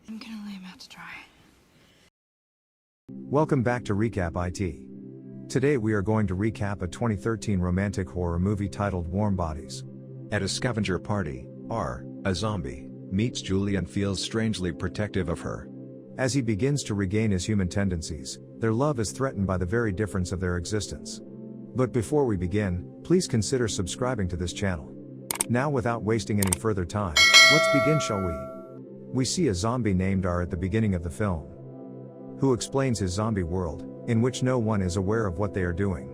I'm gonna lay him out to dry. Welcome back to Recap IT. Today we are going to recap a 2013 romantic horror movie titled Warm Bodies. At a scavenger party, R, a zombie, meets Julie and feels strangely protective of her. As he begins to regain his human tendencies, their love is threatened by the very difference of their existence. But before we begin, please consider subscribing to this channel. Now, without wasting any further time, let's begin, shall we? We see a zombie named R at the beginning of the film, who explains his zombie world, in which no one is aware of what they are doing.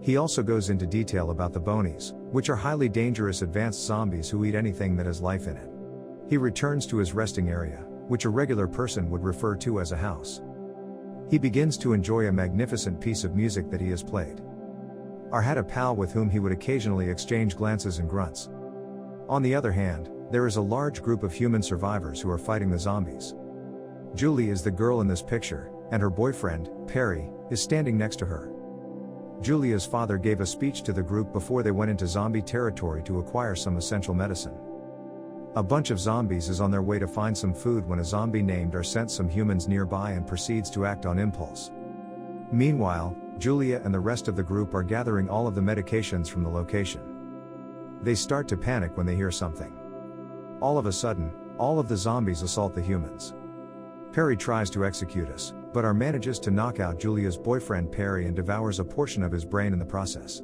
He also goes into detail about the bonies, which are highly dangerous advanced zombies who eat anything that has life in it. He returns to his resting area, which a regular person would refer to as a house. He begins to enjoy a magnificent piece of music that he has played. R had a pal with whom he would occasionally exchange glances and grunts. On the other hand, there is a large group of human survivors who are fighting the zombies. Julie is the girl in this picture, and her boyfriend, Perry, is standing next to her. Julia's father gave a speech to the group before they went into zombie territory to acquire some essential medicine. A bunch of zombies is on their way to find some food when a zombie named R sent some humans nearby and proceeds to act on impulse. Meanwhile, Julia and the rest of the group are gathering all of the medications from the location. They start to panic when they hear something. All of a sudden, all of the zombies assault the humans. Perry tries to execute us, but R manages to knock out Julia's boyfriend Perry and devours a portion of his brain in the process.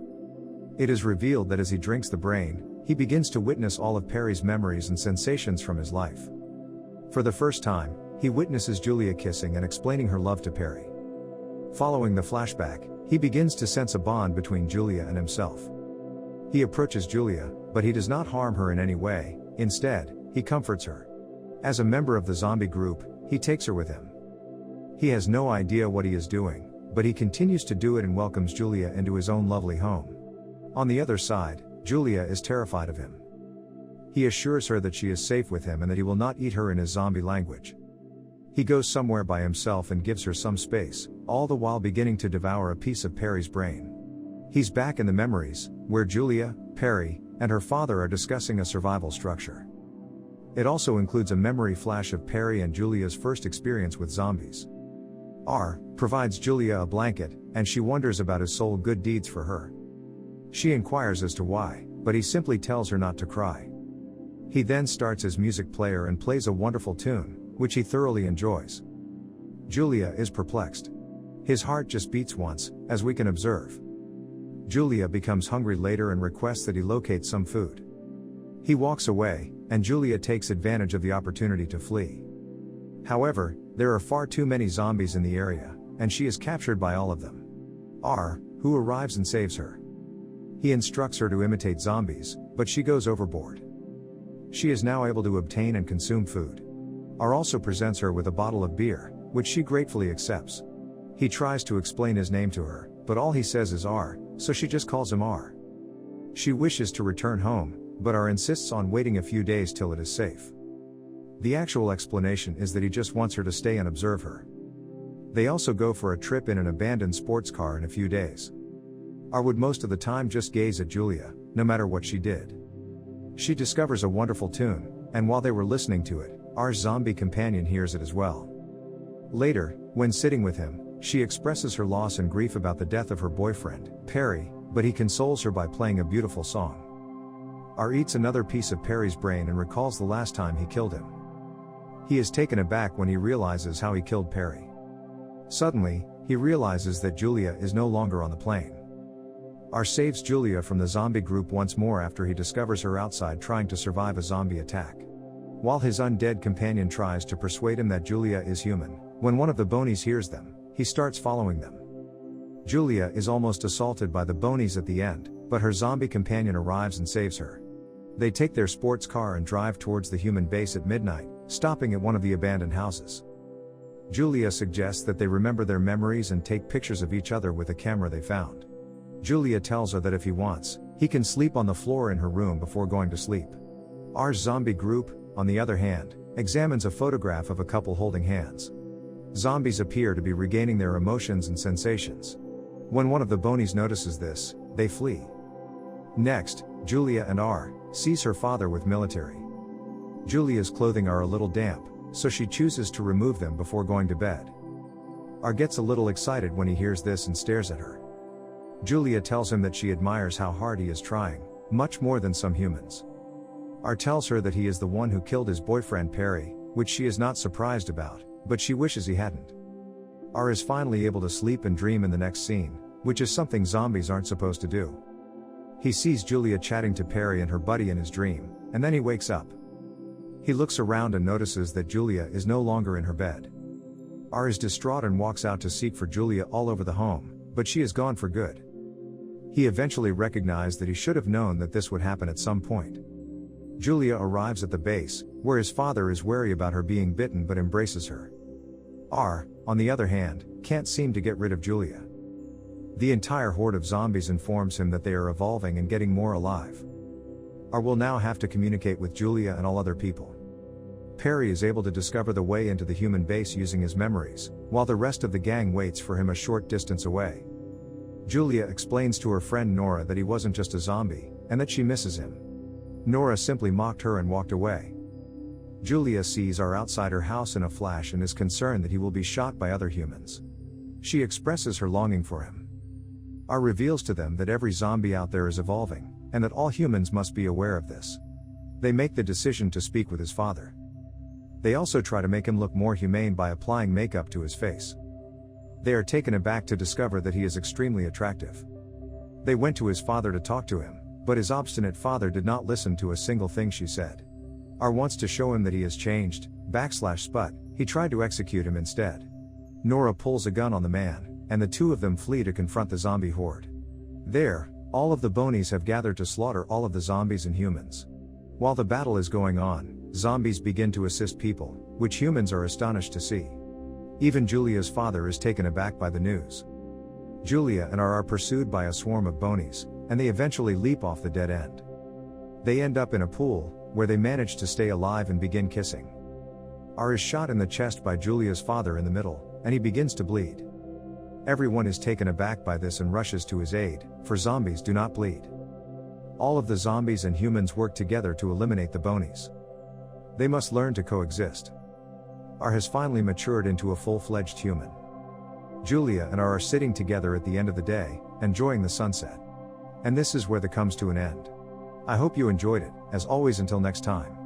It is revealed that as he drinks the brain, he begins to witness all of Perry's memories and sensations from his life. For the first time, he witnesses Julia kissing and explaining her love to Perry. Following the flashback, he begins to sense a bond between Julia and himself. He approaches Julia, but he does not harm her in any way. Instead, he comforts her. As a member of the zombie group, he takes her with him. He has no idea what he is doing, but he continues to do it and welcomes Julia into his own lovely home. On the other side, Julia is terrified of him. He assures her that she is safe with him and that he will not eat her in his zombie language. He goes somewhere by himself and gives her some space, all the while beginning to devour a piece of Perry's brain. He's back in the memories, where Julia, Perry, and her father are discussing a survival structure. It also includes a memory flash of Perry and Julia's first experience with zombies. R provides Julia a blanket, and she wonders about his soul good deeds for her. She inquires as to why, but he simply tells her not to cry. He then starts his music player and plays a wonderful tune, which he thoroughly enjoys. Julia is perplexed. His heart just beats once, as we can observe. Julia becomes hungry later and requests that he locate some food. He walks away, and Julia takes advantage of the opportunity to flee. However, there are far too many zombies in the area, and she is captured by all of them. R, who arrives and saves her. He instructs her to imitate zombies, but she goes overboard. She is now able to obtain and consume food. R also presents her with a bottle of beer, which she gratefully accepts. He tries to explain his name to her, but all he says is R, so she just calls him R. She wishes to return home, but R insists on waiting a few days till it is safe. The actual explanation is that he just wants her to stay and observe her. They also go for a trip in an abandoned sports car in a few days. R would most of the time just gaze at Julia, no matter what she did. She discovers a wonderful tune, and while they were listening to it, R's zombie companion hears it as well. Later, when sitting with him, she expresses her loss and grief about the death of her boyfriend, Perry, but he consoles her by playing a beautiful song. R eats another piece of Perry's brain and recalls the last time he killed him. He is taken aback when he realizes how he killed Perry. Suddenly, he realizes that Julia is no longer on the plane. R saves Julia from the zombie group once more after he discovers her outside trying to survive a zombie attack. While his undead companion tries to persuade him that Julia is human, when one of the bonies hears them, he starts following them. Julia is almost assaulted by the bonies at the end, but her zombie companion arrives and saves her. They take their sports car and drive towards the human base at midnight, stopping at one of the abandoned houses. Julia suggests that they remember their memories and take pictures of each other with a camera they found. Julia tells her that if he wants, he can sleep on the floor in her room before going to sleep. R's zombie group, on the other hand, examines a photograph of a couple holding hands. Zombies appear to be regaining their emotions and sensations. When one of the bonies notices this, they flee. Next, Julia and R sees her father with military. Julia's clothing are a little damp, so she chooses to remove them before going to bed. R gets a little excited when he hears this and stares at her. Julia tells him that she admires how hard he is trying, much more than some humans. R tells her that he is the one who killed his boyfriend Perry, which she is not surprised about, but she wishes he hadn't. R is finally able to sleep and dream in the next scene, which is something zombies aren't supposed to do. He sees Julia chatting to Perry and her buddy in his dream, and then he wakes up. He looks around and notices that Julia is no longer in her bed. R is distraught and walks out to seek for Julia all over the home, but she is gone for good. He eventually recognized that he should have known that this would happen at some point. Julia arrives at the base, where his father is wary about her being bitten but embraces her. R, on the other hand, can't seem to get rid of Julia. The entire horde of zombies informs him that they are evolving and getting more alive. R will now have to communicate with Julia and all other people. Perry is able to discover the way into the human base using his memories, while the rest of the gang waits for him a short distance away. Julia explains to her friend Nora that he wasn't just a zombie, and that she misses him. Nora simply mocked her and walked away. Julia sees R outside her house in a flash and is concerned that he will be shot by other humans. She expresses her longing for him. R reveals to them that every zombie out there is evolving, and that all humans must be aware of this. They make the decision to speak with his father. They also try to make him look more humane by applying makeup to his face. They are taken aback to discover that he is extremely attractive. They went to his father to talk to him, but his obstinate father did not listen to a single thing she said. R wants to show him that he has changed, / he tried to execute him instead. Nora pulls a gun on the man, and the two of them flee to confront the zombie horde. There, all of the bonies have gathered to slaughter all of the zombies and humans. While the battle is going on, zombies begin to assist people, which humans are astonished to see. Even Julia's father is taken aback by the news. Julia and R are pursued by a swarm of bonies, and they eventually leap off the dead end. They end up in a pool, where they manage to stay alive and begin kissing. R is shot in the chest by Julia's father in the middle, and he begins to bleed. Everyone is taken aback by this and rushes to his aid, for zombies do not bleed. All of the zombies and humans work together to eliminate the bonies. They must learn to coexist. R has finally matured into a full-fledged human. Julia and R are sitting together at the end of the day, enjoying the sunset. And this is where the comes to an end. I hope you enjoyed it, as always until next time.